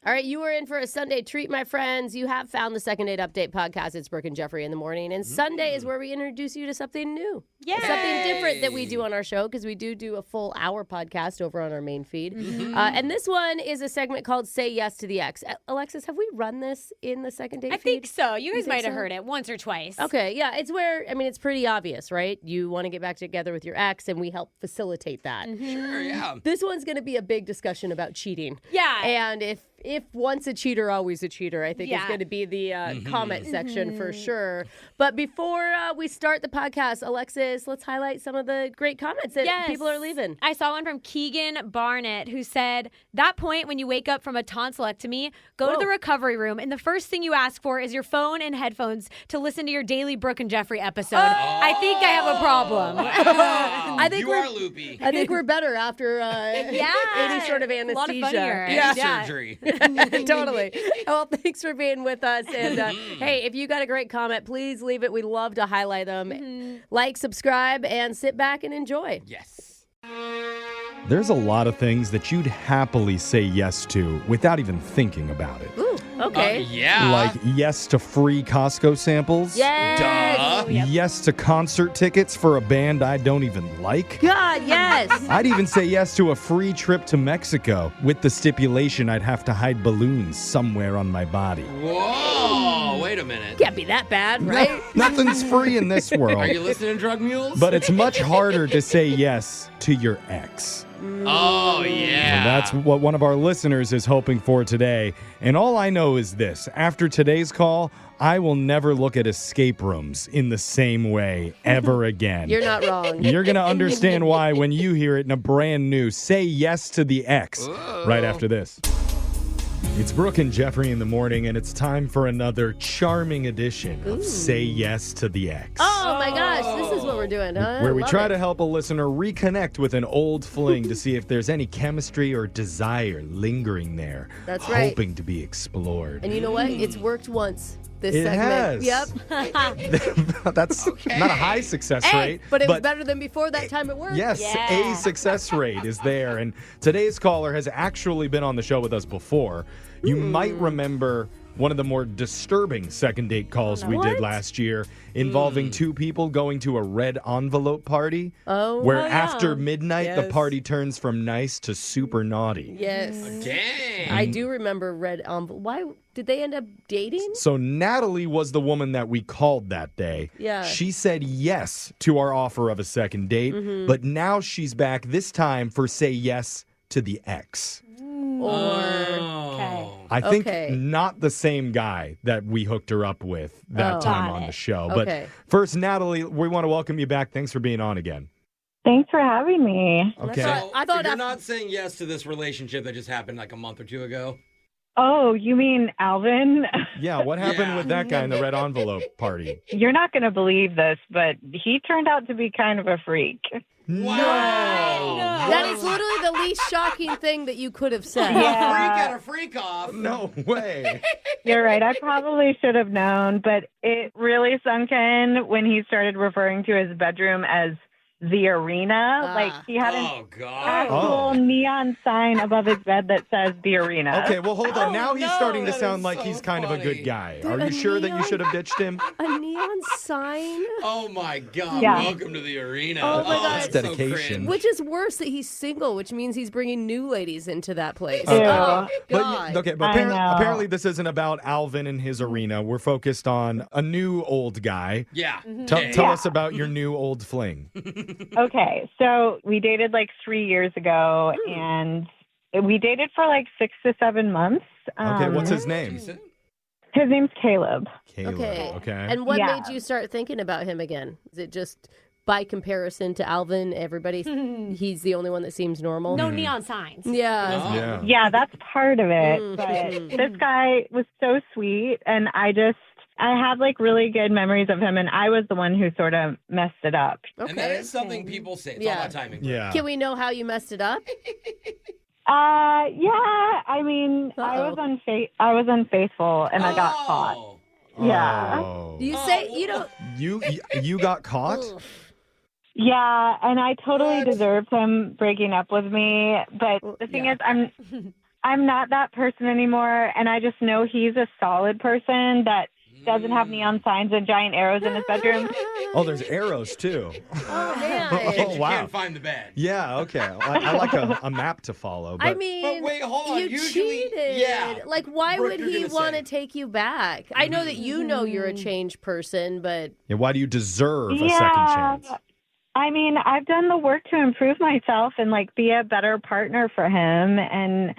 All right, you are in for a Sunday treat, my friends. You have found the Second Date Update podcast. It's Brooke and Jeffrey in the morning. And Sunday is where we introduce you to something new. Yay! Something different that we do on our show, because we do a full hour podcast over on our main feed. And this one is a segment called Say Yes to the Ex. Alexis, have we run this in the Second Date feed? I think so. You guys might have so? heard it once or twice. Okay, yeah. It's where, I mean, it's pretty obvious, right? You want to get back together with your ex, and we help facilitate that. Sure, yeah. This one's going to be a big discussion about cheating. Yeah. And if once a cheater, always a cheater, I think is going to be the comment section for sure. But before we start the podcast, Alexis, let's highlight some of the great comments that people are leaving. I saw one from Keegan Barnett who said, that point when you wake up from a tonsillectomy, go to the recovery room, and the first thing you ask for is your phone and headphones to listen to your daily Brooke and Jeffrey episode. I think I have a problem. I think you are loopy. I think we're better after any sort of anesthesia. A lot of funnier. And surgery. Totally. Well, thanks for being with us. And hey, if you got a great comment, please leave it. We love to highlight them. Like, subscribe, and sit back and enjoy. Yes. There's a lot of things that you'd happily say yes to without even thinking about it. Ooh, okay. Yeah. Like yes to free Costco samples. Yes. Duh. Yes to concert tickets for a band I don't even like. God, yes. I'd even say yes to a free trip to Mexico with the stipulation I'd have to hide balloons somewhere on my body. Whoa. Wait a minute. Can't be that bad, right? Nothing's free in this world. Are you listening to Drug Mules? But it's much harder to say yes to your ex. Oh, yeah. And that's what one of our listeners is hoping for today. And all I know is this. After today's call, I will never look at escape rooms in the same way ever again. You're not wrong. You're going to understand why when you hear it in a brand new Say Yes to the Ex right after this. It's Brooke and Jeffrey in the morning, and it's time for another charming edition of Say Yes to the Ex. Oh, my gosh. This is what we're doing, huh? Where we Love try it. to help a listener reconnect with an old fling to see if there's any chemistry or desire lingering there. That's right. Hoping to be explored. And you know what? It's worked once. This It segment. has. Yep. That's not a high success rate. But it was better than before that time it worked. Yes, Yeah. a success rate is there. And today's caller has actually been on the show with us before. You might remember one of the more disturbing second date calls we did last year involving two people going to a red envelope party where after midnight the party turns from nice to super naughty. Yes. Dang. I do remember red envelope. Why did they end up dating? So Natalie was the woman that we called that day. Yeah. She said yes to our offer of a second date, but now she's back this time for say yes to the ex. I think not the same guy that we hooked her up with that time on the show. But first, Natalie, we want to welcome you back. Thanks for being on again. Thanks for having me. Okay. So, I thought you're not saying yes to this relationship that just happened like a month or two ago? Oh, you mean Alvin? Yeah, what happened with that guy in the red envelope party? You're not going to believe this, but he turned out to be kind of a freak. Wow. That is literally the least shocking thing that you could have said. A freak and a freak off. No way. You're right. I probably should have known, but it really sunk in when he started referring to his bedroom as the arena. Like he had an actual neon sign above his bed that says the arena. Okay, well, hold on. Now he's starting to that sound is like so he's kind of a good guy. Dude, Are you sure that you neon- should have ditched him? A neon sign? Oh, my God. Yeah. Welcome to the arena. Oh, my God. That's That's so dedication. cringe. Which is worse that he's single, which means he's bringing new ladies into that place. Ew. Oh, But, God. okay, but I know. apparently this isn't about Alvin and his arena. We're focused on a new old guy. Yeah. Tell us about your new old fling. Okay, so we dated like 3 years ago, and we dated for like 6 to 7 months. Okay, what's his name? Decent. His name's Caleb. Caleb. Okay. And what Yeah. made you start thinking about him again? Is it just by comparison to Alvin, he's the only one that seems normal? No neon signs. Yeah. Yeah. Yeah, that's part of it. But this guy was so sweet, and I had like really good memories of him, and I was the one who sort of messed it up. Okay. And that is something people say. It's all about timing. Yeah. Can we know how you messed it up? Yeah, I mean, I was unfaithful, and I got caught. Yeah. Oh. You say, you know... You got caught? Yeah, and I totally deserved him breaking up with me. But the thing is, I'm not that person anymore, and I just know he's a solid person that doesn't have neon signs and giant arrows in his bedroom. Oh, there's arrows too. Oh, man. You wow. can't find the bed. Yeah, okay. I like a map to follow. But I mean, But wait, hold on. you Usually- cheated. yeah. Like, why Brooke, would you're he gonna want to say. take you back? I know that you know you're a changed person, but yeah, why do you deserve a second Yeah. chance? I mean, I've done the work to improve myself and like be a better partner for him. And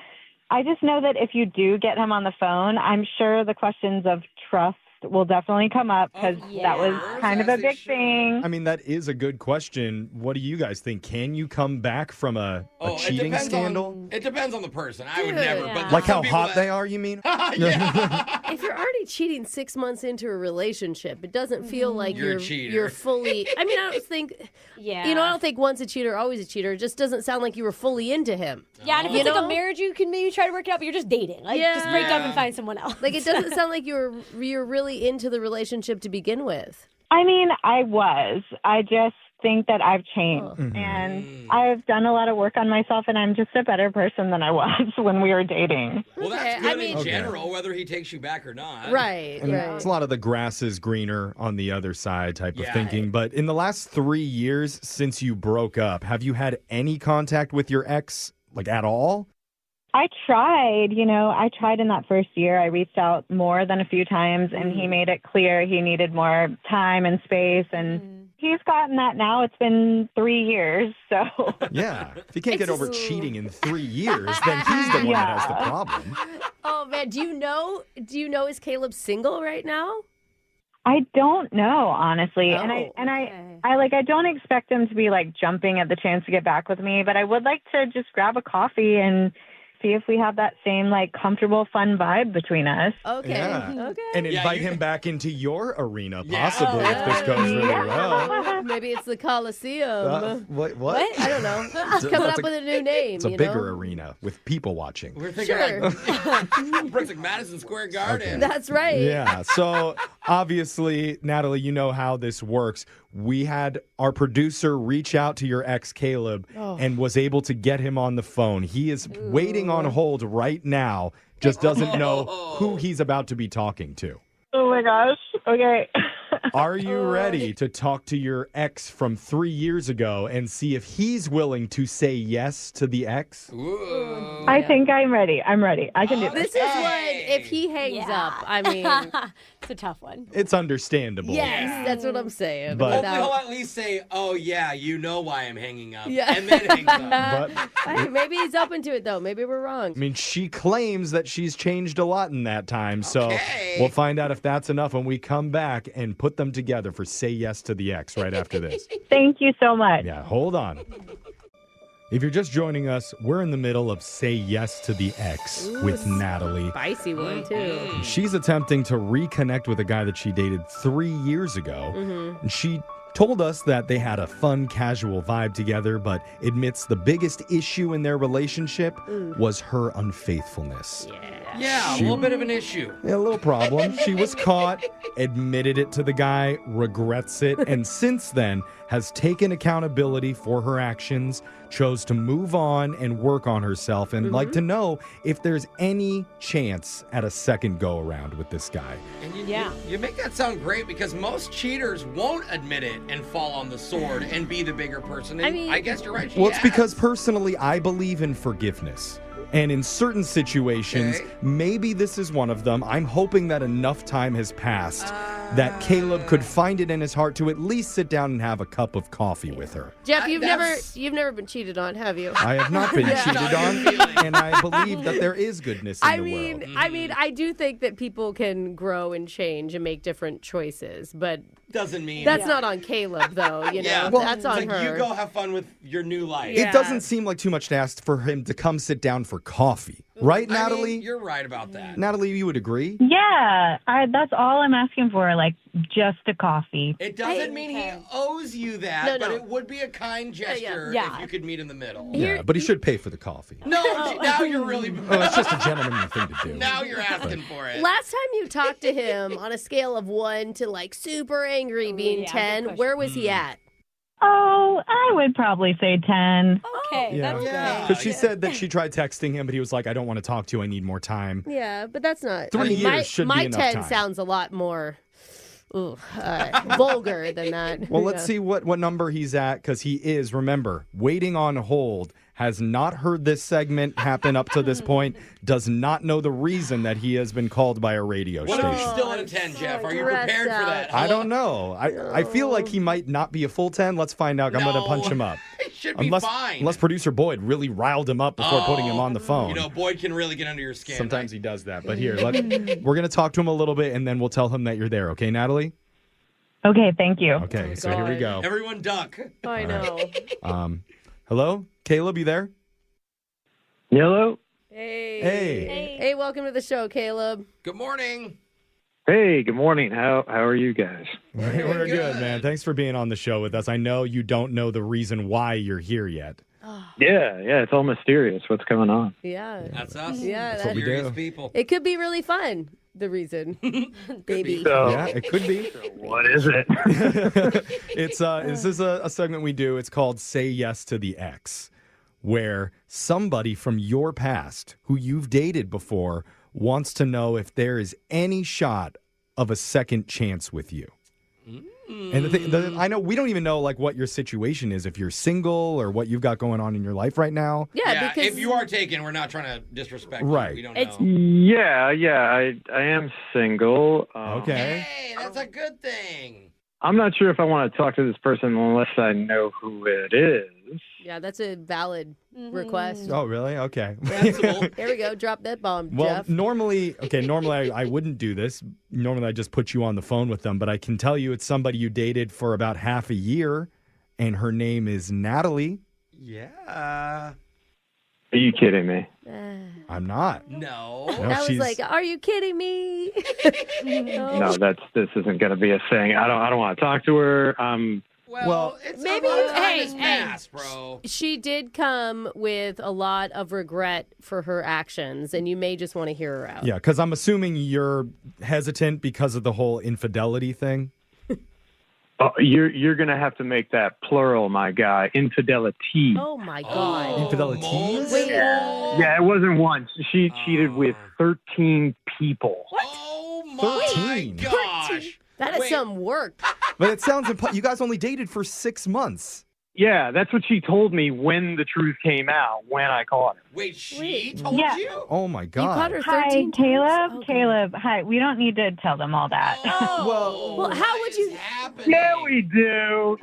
I just know that if you do get him on the phone, I'm sure the questions of trust will definitely come up because that was kind of a big thing. I mean, that is a good question. What do you guys think? Can you come back from a cheating scandal? It depends on the person. I would Dude. never. Yeah. But Like how some people hot they are, you mean? yeah. if you're already cheating 6 months into a relationship, it doesn't feel like You're a cheater. you're fully. I mean, I don't think. Yeah. You know, I don't think once a cheater, always a cheater. It just doesn't sound like you were fully into him. Yeah, and if You it's like know? a marriage, you can maybe try to work it out, but you're just dating. Like, Yeah. just break up Yeah. and find someone else. Like, it doesn't sound like you're really into the relationship to begin with. I mean, I was. I just think that I've changed and I've done a lot of work on myself and I'm just a better person than I was when we were dating. Well, Okay, that's good I mean- in general, whether he takes you back or not. Right, And right. it's a lot of the grass is greener on the other side type of Yeah. thinking. But in the last 3 years since you broke up, have you had any contact with your ex, like at all? I tried in that first year. I reached out more than a few times and he made it clear he needed more time and space and he's gotten that now. It's been 3 years, so. Yeah. If you can't get over cheating in 3 years, then he's the one that has the problem. Oh man, do you know is Caleb single right now? I don't know, honestly. Oh, I don't expect him to be like jumping at the chance to get back with me, but I would like to just grab a coffee and see if we have that same like comfortable, fun vibe between us. Okay. Yeah. Okay. And Yeah, invite you- him back into your arena, Yeah. possibly, if this goes really well. Maybe it's the Coliseum. What? I don't know. Just coming That's up with a new name. It's a you bigger know? arena with people watching. We're thinking Sure. like Brooks, like Madison Square Garden. That's right. Yeah. So obviously, Natalie, you know how this works. We had our producer reach out to your ex, Caleb, and was able to get him on the phone. He is waiting on hold right now, just doesn't know who he's about to be talking to. Oh my gosh. Okay. Are you ready to talk to your ex from 3 years ago and see if he's willing to say yes to the ex? Ooh. I think I'm ready. I'm ready. I can do This this. is what, if he hangs up, I mean, It's a tough one. It's understandable. yes, that's what I'm saying. But- Hopefully he'll Without- at least say, "Oh yeah, you know why I'm hanging up," Yeah. and then hangs up. But Hey, maybe he's open to it, though. Maybe we're wrong. I mean, she claims that she's changed a lot in that time. So Okay. we'll find out if that's enough when we come back and put them together for Say Yes to the Ex right after this. Thank you so much. Yeah, hold on. If you're just joining us, we're in the middle of Say Yes to the Ex with Natalie. Spicy one, too. She's attempting to reconnect with a guy that she dated 3 years ago. And she told us that they had a fun, casual vibe together, but admits the biggest issue in their relationship was her unfaithfulness. Yeah, a little bit of an issue. Yeah, a little problem. She was caught, admitted it to the guy, regrets it, and since then has taken accountability for her actions, chose to move on and work on herself, and like to know if there's any chance at a second go around with this guy. And Yeah. you make that sound great because most cheaters won't admit it and fall on the sword and be the bigger person. And I mean- I guess you're right. she Well, it's has. because personally, I believe in forgiveness. And in certain situations, Okay. maybe this is one of them. I'm hoping that enough time has passed that Caleb could find it in his heart to at least sit down and have a cup of coffee with her. Jeff, you've that's- never been cheated on, have you? I have not been cheated Not on, your feeling. and I believe that there is goodness in the world. I do think that people can grow and change and make different choices, but doesn't mean that's not on Caleb, though. You know, Yeah, that's on it's like her. you go have fun with your new life. Yeah. It doesn't seem like too much to ask for him to come sit down for coffee. Right, I mean, Natalie? you're right about that. Natalie, you would agree? Yeah, that's all I'm asking for, like just a coffee. It doesn't mean he owes you that, No, but no. it would be a kind gesture Yeah. if you could meet in the middle. Yeah, but he should pay for the coffee. No, now you're really. Oh, it's just a gentlemanly thing to do. Now you're asking for it. Last time you talked to him on a scale of 1 to like super angry being yeah, good 10, question. where was he at? Oh, I would probably say 10. Okay, Yeah. that's Yeah. Because she said that she tried texting him, but he was like, I don't want to talk to you. I need more time. Yeah, but that's not. 3 years should my be enough 10 time. sounds a lot more vulgar than that. Well, let's see what number he's at, because he is, remember, waiting on hold, has not heard this segment happen up to this point, does not know the reason that he has been called by a radio What if station. he's still at a 10, Jeff? Are you prepared for that? I don't know. I feel like he might not be a full 10. Let's find out. I'm going to punch him up. He should be fine. Unless producer Boyd really riled him up before putting him on the phone. You know, Boyd can really get under your skin. Sometimes he does that. But here, we're going to talk to him a little bit, and then we'll tell him that you're there. Okay, Natalie? Okay, thank you. Okay, so here we go. Everyone duck. I know. Hello? Caleb, you there? Hello. Hey, welcome to the show, Caleb. Good morning. Hey, good morning. How are you guys? We're good, man. Thanks for being on the show with us. I know you don't know the reason why you're here yet. Yeah, it's all mysterious. What's going on? Yeah. That's us. Yeah, That's what we Serious do. people. It could be really fun, the reason. Baby. So, Yeah, it could be. what is it? This is a segment we do. It's called Say Yes to the Ex, where somebody from your past who you've dated before wants to know if there is any shot of a second chance with you. And I know we don't even know like what your situation is, if you're single or what you've got going on in your life right now. Yeah, because if you are taken, we're not trying to disrespect Right. you. We don't It's- know. Yeah, I am single. Okay. Hey, that's a good thing. I'm not sure if I want to talk to this person unless I know who it is. yeah, that's a valid request. Oh, really? Okay. Sensible. There we go. Drop that bomb, Well, Jeff. normally I wouldn't do this. Normally I just put you on the phone with them, but I can tell you it's somebody you dated for about half a year, and her name is Natalie. Yeah. Are you kidding me? I'm not. No. No, I was she's- like, are you kidding me? No, this isn't going to be a thing. I don't want to talk to her. Well, it's maybe a lot of you- time hey, has hey. passed, bro. She did come with a lot of regret for her actions, and you may just want to hear her out. Yeah, because I'm assuming you're hesitant because of the whole infidelity thing. You're going to have to make that plural, my guy. Infidelity. Oh my God. Infidelity? Wait, Yeah, it wasn't once. She cheated with 13 people. Oh my 13? gosh. that is Wait. some work. But it sounds you guys only dated for 6 months. Yeah, that's what she told me when the truth came out, when I caught her. Wait, she Wait. told Yeah. you? Oh my You caught God. her Hi, 13 Caleb. times? Oh, God. Caleb, hi. We don't need to tell them all that. Oh, Well, how what would is you- happening? Yeah, we do.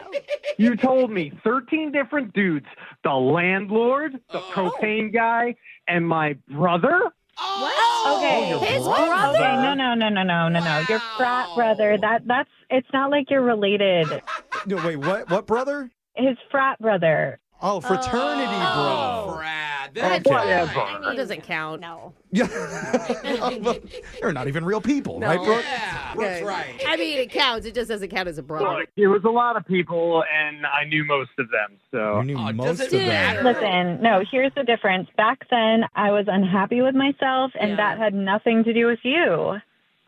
You told me 13 different dudes. The landlord, the propane guy, and my brother. Oh, Okay. your His brother. brother? Okay, no. Your frat brother. That's. It's not like you're related. No, wait, what? What brother? His frat brother. Oh, fraternity, Oh, bro. Brad. Okay. That's Whatever. right. That doesn't count. No. Yeah. They're not even real people, right, bro? Yeah, Brooke's right. I mean, it counts. It just doesn't count as a brother. Look, it was a lot of people, and I knew most of them. So You knew Oh, most does of it them. matter? Listen, no, here's the difference. Back then, I was unhappy with myself, and Yeah. that had nothing to do with you.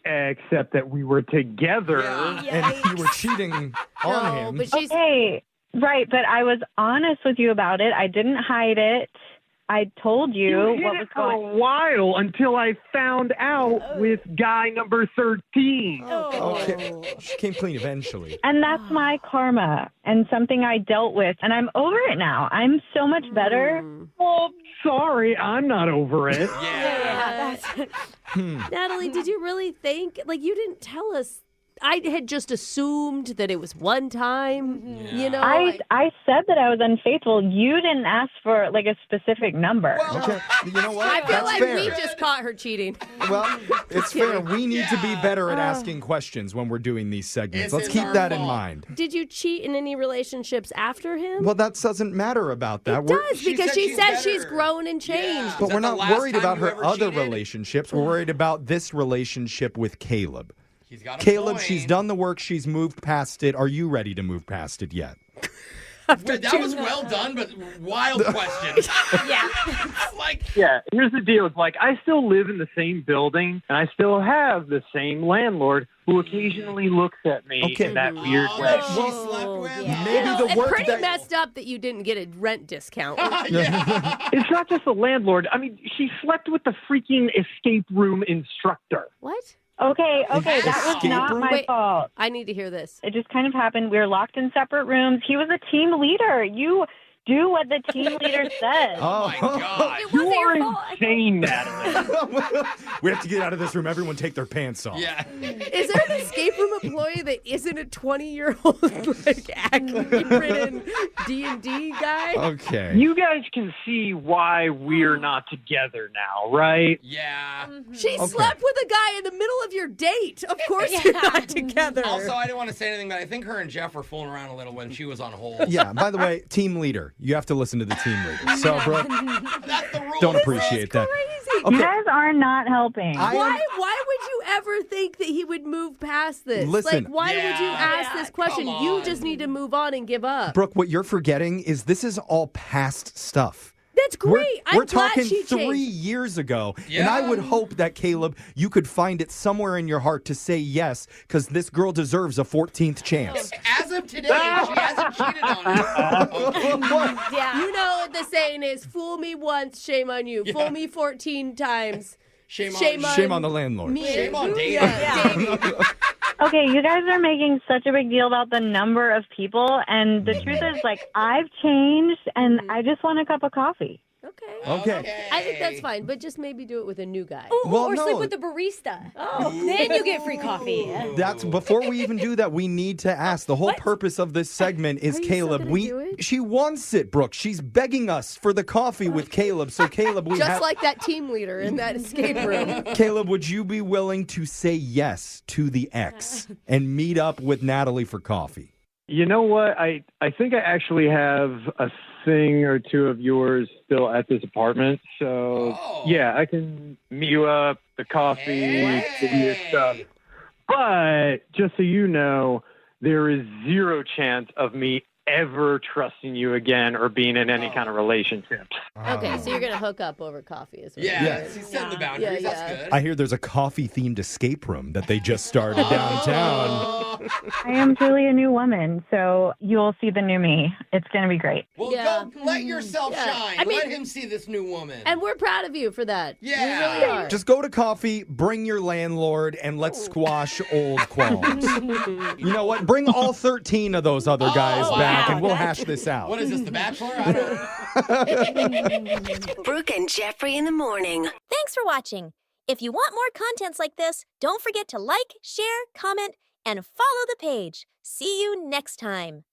except that we were together. Yeah. And you were cheating on No, him. but she's Okay, right, but I was honest with you about it. I didn't hide it. I told you You hid what it was for going a while until I found out with guy number 13. Okay. She came clean eventually. And that's my karma and something I dealt with. And I'm over it now. I'm so much better. Well, sorry, I'm not over it. Yeah. Natalie, did you really think? Like, you didn't tell us. I had just assumed that it was one time. You know, I said that I was unfaithful. You didn't ask for like a specific number. Okay. You know what? I feel That's like fair. we just caught her cheating. Well, it's fair. We need to be Yeah. better at asking questions when we're doing these segments. This Let's is keep our that in fault. mind. Did you cheat in any relationships after him? Well, that doesn't matter about that. it does, She because said she she's says she's better. grown and changed. Yeah. But Is we're that the not last worried time about you her ever other cheated? relationships. We're worried about this relationship with Caleb. He's got a Caleb, point. she's done the work. She's moved past it. Are you ready to move past it yet? That was well done, but wild question. Yeah. Yeah, here's the deal. It's like I still live in the same building, and I still have the same landlord who occasionally looks at me in that weird way. She slept with? Yeah. Maybe the It's work pretty that... messed up that you didn't get a rent discount. It's not just the landlord. I mean, she slept with the freaking escape room instructor. What? Okay, that was Escape not room? my Wait. fault. I need to hear this. It just kind of happened. We were locked in separate rooms. He was a team leader. You do what the team leader says. Oh my God. It You wasn't your are fault. insane, Natalie. We have to get out of this room. Everyone take their pants off. Yeah. Is there an escape room employee that isn't a 20-year-old like acne-ridden D&D guy? Okay. You guys can see why we're not together now, right? Yeah. She slept with a guy in the middle of your date. Of course you're not together. Also, I didn't want to say anything, but I think her and Jeff were fooling around a little when she was on hold. Yeah, by the way, team leader. You have to listen to the team leader. So, Brooke, That's the rule. don't appreciate that. Crazy. You guys are not helping. Why would you ever think that he would move past this? Listen. Like, why would you ask this question? come You on. just need to move on and give up. Brooke, what you're forgetting is this is all past stuff. That's great. We're I'm glad talking she 3 changed. years ago. And Yeah. I would hope that, Caleb, you could find it somewhere in your heart to say yes, because this girl deserves a 14th chance. As of today, she hasn't cheated on her. Okay. Yeah. You know what the saying is, fool me once, shame on you. Fool me 14 times. Shame Shame on the landlord. Me. Shame on dating. Yeah, dating. Okay, you guys are making such a big deal about the number of people, and the truth is, like, I've changed, and I just want a cup of coffee. Okay. I think that's fine, but just maybe do it with a new guy. Well, or no. sleep with the barista. Oh, then you get free coffee. That's before we even do that, we need to ask. The whole purpose of this segment is Are you still Caleb. gonna do it? She wants it, Brooke. She's begging us for the coffee with Caleb. So Caleb, we Just have like that team leader in that escape room. Caleb, would you be willing to say yes to the ex and meet up with Natalie for coffee? You know what? I think I actually have a thing or two of yours still at this apartment. So, yeah, I can meet you up, the coffee, give you your stuff. But just so you know, there is zero chance of me ever trusting you again or being in any kind of relationship. Okay, so you're going to hook up over coffee as well. Yeah, she set the boundaries. Yeah, That's good. I hear there's a coffee-themed escape room that they just started downtown. I am truly a new woman, so you'll see the new me. It's going to be great. Well, Yeah. go let yourself Yeah. shine. I mean- Let him see this new woman. And we're proud of you for that. Yeah. We really are. Just go to coffee, bring your landlord, and let's squash old qualms. You know what? Bring all 13 of those other guys back, and we'll hash this out. What is this, The Bachelor? I don't know. Brooke and Jeffrey in the morning. Thanks for watching. If you want more contents like this, don't forget to like, share, comment, and follow the page. See you next time.